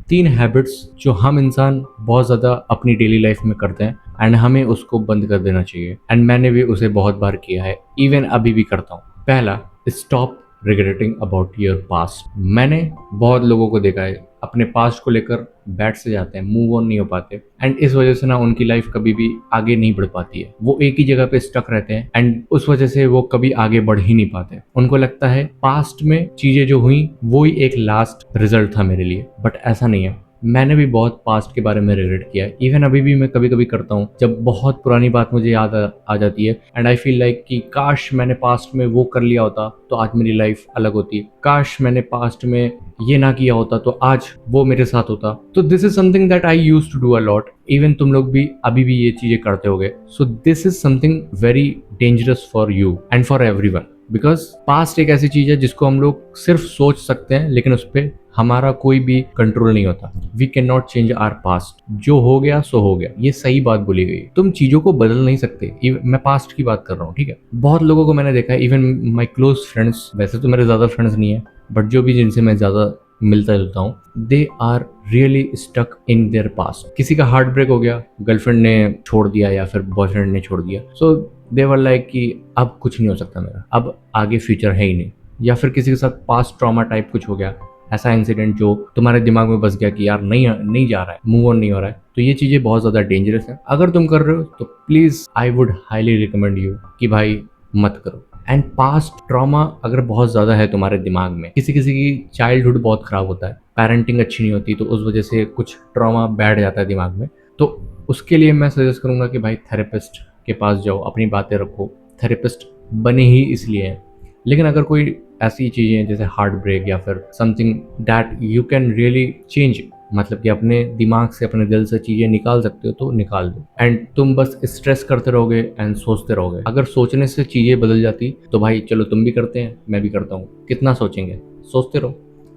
3 habits जो हम इंसान बहुत ज़्यादा अपनी डेली लाइफ में करते हैं एंड हमें उसको बंद कर देना चाहिए। एंड मैंने भी उसे बहुत बार किया है, इवन अभी भी करता हूँ। पहला, stop regretting about your past. मैंने बहुत लोगों को देखा है अपने पास्ट को लेकर बैठ से जाते हैं, मूव ऑन नहीं हो पाते एंड इस वजह से ना उनकी लाइफ कभी भी आगे नहीं बढ़ पाती है। वो एक ही जगह पे स्टक रहते हैं एंड उस वजह से वो कभी आगे बढ़ ही नहीं पाते। उनको लगता है पास्ट में चीजें जो हुई वो ही एक लास्ट रिजल्ट था मेरे लिए, बट ऐसा नहीं है। मैंने भी बहुत पास्ट के बारे में रिग्रेट किया है। इवन अभी भी मैं कभी कभी करता हूँ जब बहुत पुरानी बात मुझे याद आ जाती है एंड आई फील लाइक कि काश मैंने पास्ट में वो कर लिया होता तो आज मेरी लाइफ अलग होती। काश मैंने पास्ट में ये ना किया होता तो आज वो मेरे साथ होता। तो this is something that I use to do a lot. Even तुम लोग भी अभी भी ये चीजें करते होगे। So this is something very dangerous for you and for everyone, because past एक ऐसी चीज है जिसको हम लोग सिर्फ सोच सकते हैं लेकिन उस पर हमारा कोई भी कंट्रोल नहीं होता। We can not change our past. जो हो गया सो हो गया, ये सही बात बोली गई। तुम चीजों को बदल नहीं सकते। मैं पास्ट की बात कर रहा हूँ, ठीक है। बहुत लोगों को मैंने देखा है, इवन माई क्लोज फ्रेंड्स, वैसे तो मेरे ज्यादा फ्रेंड्स नहीं है बट जो भी जिनसे मैं ज्यादा मिलता जुलता हूँ, they are really stuck in their past. किसी का हार्ट ब्रेक हो गया, गर्लफ्रेंड ने छोड़ दिया या फिर बॉयफ्रेंड ने छोड़ दिया, सो दे वर लाइक कि अब कुछ नहीं हो सकता मेरा, अब आगे फ्यूचर है ही नहीं। या फिर किसी के साथ पास्ट ट्रॉमा टाइप कुछ हो गया, ऐसा इंसिडेंट जो तुम्हारे दिमाग में बस गया कि यार नहीं जा रहा है, मूव ऑन नहीं हो रहा है। तो ये चीजें बहुत ज्यादा डेंजरस है। अगर तुम कर रहे हो तो please I would highly recommend you कि भाई मत करो। एंड पास्ट ट्रॉमा अगर बहुत ज्यादा है तुम्हारे दिमाग में, किसी किसी की चाइल्डहुड बहुत खराब होता है, पेरेंटिंग अच्छी नहीं होती तो उस वजह से कुछ ट्रॉमा बैठ जाता है दिमाग में, तो उसके लिए मैं सजेस्ट करूंगा कि भाई थेरेपिस्ट के पास जाओ, अपनी बातें रखो। थेरेपिस्ट बने ही इसलिए हैं। लेकिन अगर कोई ऐसी चीजें जैसे हार्ट ब्रेक या फिर something that you can really change, मतलब कि अपने दिमाग से अपने दिल से चीजें निकाल सकते हो तो निकाल दो। एंड तुम बस स्ट्रेस करते रहोगे एंड सोचते रहोगे। अगर सोचने से चीजें बदल जाती तो भाई चलो तुम भी करते हैं, मैं भी करता हूँ, कितना सोचेंगे, सोचते रहो,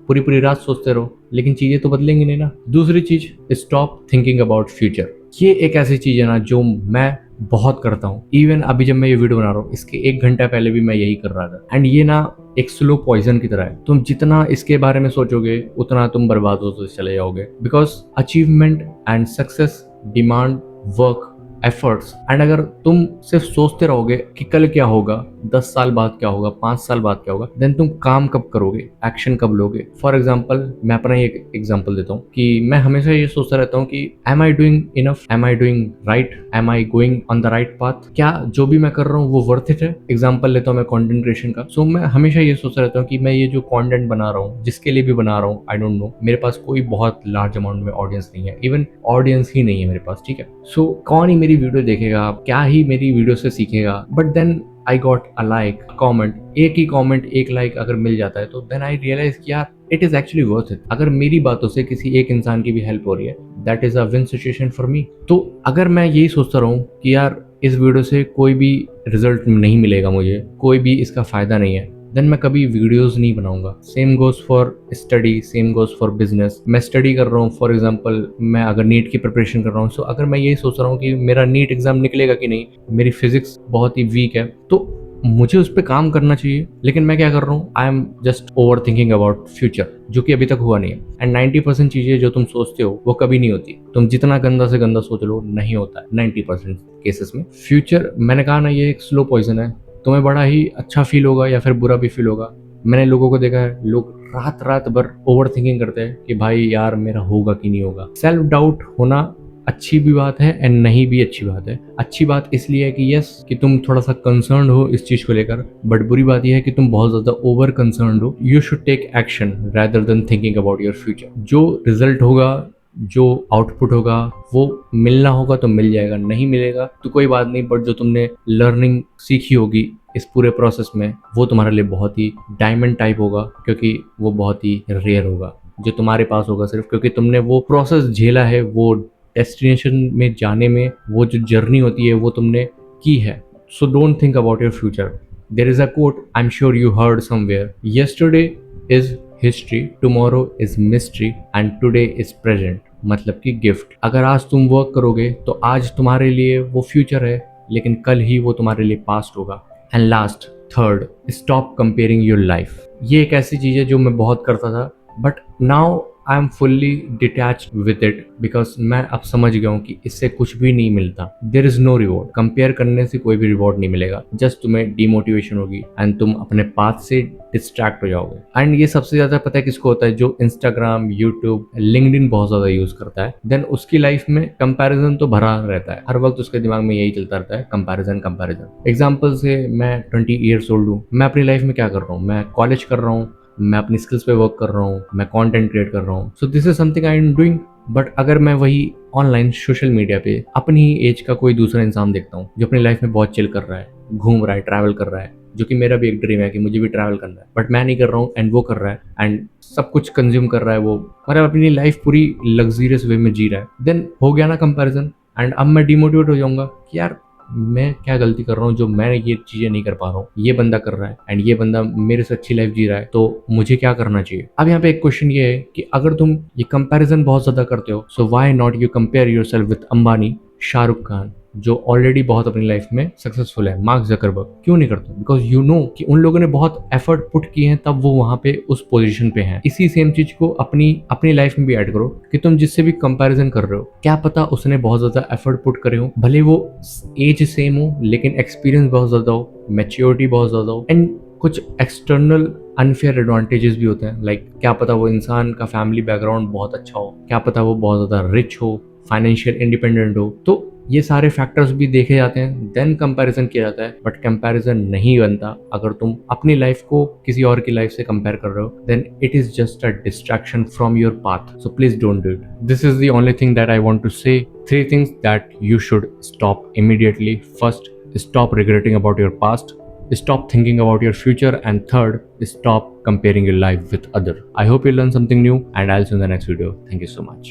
पूरी पूरी रात सोचते रहो, लेकिन चीजें तो बदलेंगी नहीं ना। दूसरी चीज, स्टॉप थिंकिंग अबाउट फ्यूचर। ये एक ऐसी चीज है ना जो मैं बहुत करता हूँ। इवन अभी जब मैं ये वीडियो बना रहा हूँ इसके 1 घंटा पहले भी मैं यही कर रहा था। एंड ये ना एक स्लो पॉइजन की तरह है। तुम जितना इसके बारे में सोचोगे उतना तुम बर्बाद होते चले जाओगे। Because achievement and success demand work, efforts. And अगर तुम सिर्फ सोचते रहोगे कि कल क्या होगा, 10 साल बाद क्या होगा, 5 साल बाद क्या होगा, देन तुम काम कब करोगे, एक्शन कब लोगे। फॉर एग्जाम्पल मैं अपना ही एक एग्जाम्पल देता हूँ कि मैं हमेशा ये सोचता रहता हूँ कि am I doing enough, am I doing right, am I going on the right path, क्या जो भी मैं कर रहा हूँ वो वर्थ इट है। एग्जाम्पल लेता हूँ मैं कंटेंट क्रिएशन का। सो मैं हमेशा ये सोचता रहता हूँ कि मैं ये जो कंटेंट बना रहा हूँ, जिसके लिए भी बना रहा हूँ, आई डोंट नो, मेरे पास कोई बहुत लार्ज अमाउंट में ऑडियंस नहीं है, इवन ऑडियंस ही नहीं है मेरे पास, ठीक है। सो कौन ही मेरी वीडियो देखेगा, क्या ही मेरी वीडियो से सीखेगा। But then I got a like, comment, एक ही कॉमेंट, एक लाइक अगर मिल जाता है तो देन आई रियलाइज कि यार it is actually worth it. अगर मेरी बातों से किसी एक इंसान की भी हेल्प हो रही है, that is a win situation for me. तो अगर मैं यही सोचता रहूं कि यार इस वीडियो से कोई भी रिजल्ट नहीं मिलेगा, मुझे कोई भी इसका फायदा नहीं है, देन मैं कभी वीडियोस नहीं बनाऊंगा। Same goes for study, same goes for business. मैं स्टडी कर रहा हूँ, फॉर एग्जांपल मैं अगर नीट की प्रिपरेशन कर रहा हूँ, सो अगर मैं यही सोच रहा हूँ कि मेरा नीट एग्जाम निकलेगा कि नहीं, मेरी फिजिक्स बहुत ही वीक है, तो मुझे उस पर काम करना चाहिए। लेकिन मैं क्या कर रहा हूँ, I am just over thinking about future, जो कि अभी तक हुआ नहीं है। एंड 90% चीजें जो तुम सोचते हो वो कभी नहीं होती। तुम जितना गंदा से गंदा सोच लो, नहीं होता है 90% केसेस में। फ्यूचर, मैंने कहा ना, ये एक स्लो पॉइजन है। तुम्हें बड़ा ही अच्छा फील होगा या फिर बुरा भी फील होगा। मैंने लोगों को देखा है, लोग रात रात भर ओवर थिंकिंग करते हैं कि भाई यार मेरा होगा कि नहीं होगा। सेल्फ डाउट होना अच्छी भी बात है एंड नहीं भी अच्छी बात है। अच्छी बात इसलिए है कि यस, कि तुम थोड़ा सा कंसर्न हो इस चीज को लेकर, बट बुरी बात यह है कि तुम बहुत ज्यादा ओवर कंसर्न हो। You should take action rather than thinking about your future. जो रिजल्ट होगा, जो आउटपुट होगा, वो मिलना होगा तो मिल जाएगा, नहीं मिलेगा तो कोई बात नहीं। बट जो तुमने लर्निंग सीखी होगी इस पूरे प्रोसेस में, वो तुम्हारे लिए बहुत ही डायमंड टाइप होगा, क्योंकि वो बहुत ही रेयर होगा जो तुम्हारे पास होगा, सिर्फ क्योंकि तुमने वो प्रोसेस झेला है, वो डेस्टिनेशन में जाने में वो जो जर्नी होती है वो तुमने की है। So don't think about your future. There is a quote, I am sure you heard somewhere, yesterday is history, tomorrow is mystery and today is present. मतलब कि गिफ्ट। अगर आज तुम वर्क करोगे तो आज तुम्हारे लिए वो फ्यूचर है, लेकिन कल ही वो तुम्हारे लिए पास्ट होगा। And last, third, stop comparing your life. ये एक ऐसी चीज है जो मैं बहुत करता था, but now I am fully detached with it because मैं अब समझ गया हूँ कि इससे कुछ भी नहीं मिलता। There is no reward. Compare करने से कोई भी रिवॉर्ड नहीं मिलेगा, जस्ट तुम्हें डिमोटिवेशन होगी एंड तुम अपने पाथ से डिस्ट्रैक्ट हो जाओगे। एंड ये सबसे ज्यादा पता है किसको होता है? जो इंस्टाग्राम, यूट्यूब, लिंक्डइन बहुत ज्यादा यूज करता है, देन उसकी लाइफ में कंपैरिजन तो भरा रहता है, हर वक्त उसके दिमाग में यही चलता रहता है, कंपैरिजन कंपैरिजन। एग्जांपल से मैं 20 ईयर्स ओल्ड हूँ, मैं अपनी लाइफ में क्या कर रहा हूँ? मैं कॉलेज कर रहा हूँ, मैं अपनी स्किल्स पे वर्क कर रहा हूँ, मैं कंटेंट क्रिएट कर रहा हूँ, सो this is something I am doing. But अगर मैं वही ऑनलाइन सोशल मीडिया पे अपनी ही एज का कोई दूसरा इंसान देखता हूँ जो अपनी लाइफ में बहुत चिल कर रहा है, घूम रहा है, ट्रैवल कर रहा है, जो कि मेरा भी एक ड्रीम है कि मुझे भी ट्रैवल करना है, बट मैं नहीं कर रहा हूँ एंड वो कर रहा है एंड सब कुछ कंज्यूम कर रहा है, वो मतलब अपनी लाइफ पूरी लग्जरियस वे में जी रहा है, देन हो गया ना कंपैरिजन। एंड अब मैं डिमोटिवेट हो जाऊंगा कि यार मैं क्या गलती कर रहा हूँ जो मैं ये चीजें नहीं कर पा रहा हूँ, ये बंदा कर रहा है एंड ये बंदा मेरे से अच्छी लाइफ जी रहा है, तो मुझे क्या करना चाहिए? अब यहाँ पे एक क्वेश्चन ये है कि अगर तुम ये कंपैरिजन बहुत ज्यादा करते हो, so why not you compare yourself with Ambani, Shahrukh Khan, जो ऑलरेडी बहुत अपनी लाइफ में सक्सेसफुल है, मार्क जकरबर्ग? क्यों नहीं करते? बिकॉज यू नो कि उन लोगों ने बहुत एफर्ट पुट किए हैं तब वो वहां पे उस पोजीशन पे हैं। इसी सेम चीज को अपनी अपनी लाइफ में भी ऐड करो कि तुम जिससे भी कंपैरिजन कर रहे हो, क्या पता उसने बहुत ज्यादा एफर्ट पुट करे हो, भले वो एज सेम हो लेकिन एक्सपीरियंस बहुत ज्यादा हो, मैच्योरिटी बहुत ज्यादा हो, एंड कुछ एक्सटर्नल अनफेयर एडवांटेजेस भी होते हैं। लाइक क्या पता वो इंसान का फैमिली बैकग्राउंड बहुत अच्छा हो, क्या पता वो बहुत ज्यादा रिच हो, फाइनेंशियल इंडिपेंडेंट हो, तो ये सारे फैक्टर्स भी देखे जाते हैं, देन कंपैरिजन किया जाता है। बट कंपैरिजन नहीं बनता अगर तुम अपनी लाइफ को किसी और की लाइफ से कंपेयर कर रहे हो, then it is just a distraction from your path, so please don't do it. This is the only thing that I want to say. 3 things that you should stop immediately. First, stop regretting about your past. Stop thinking about your future. And third, stop comparing your life with other. I hope you learned something new and I'll see you in the next video. Thank you so much.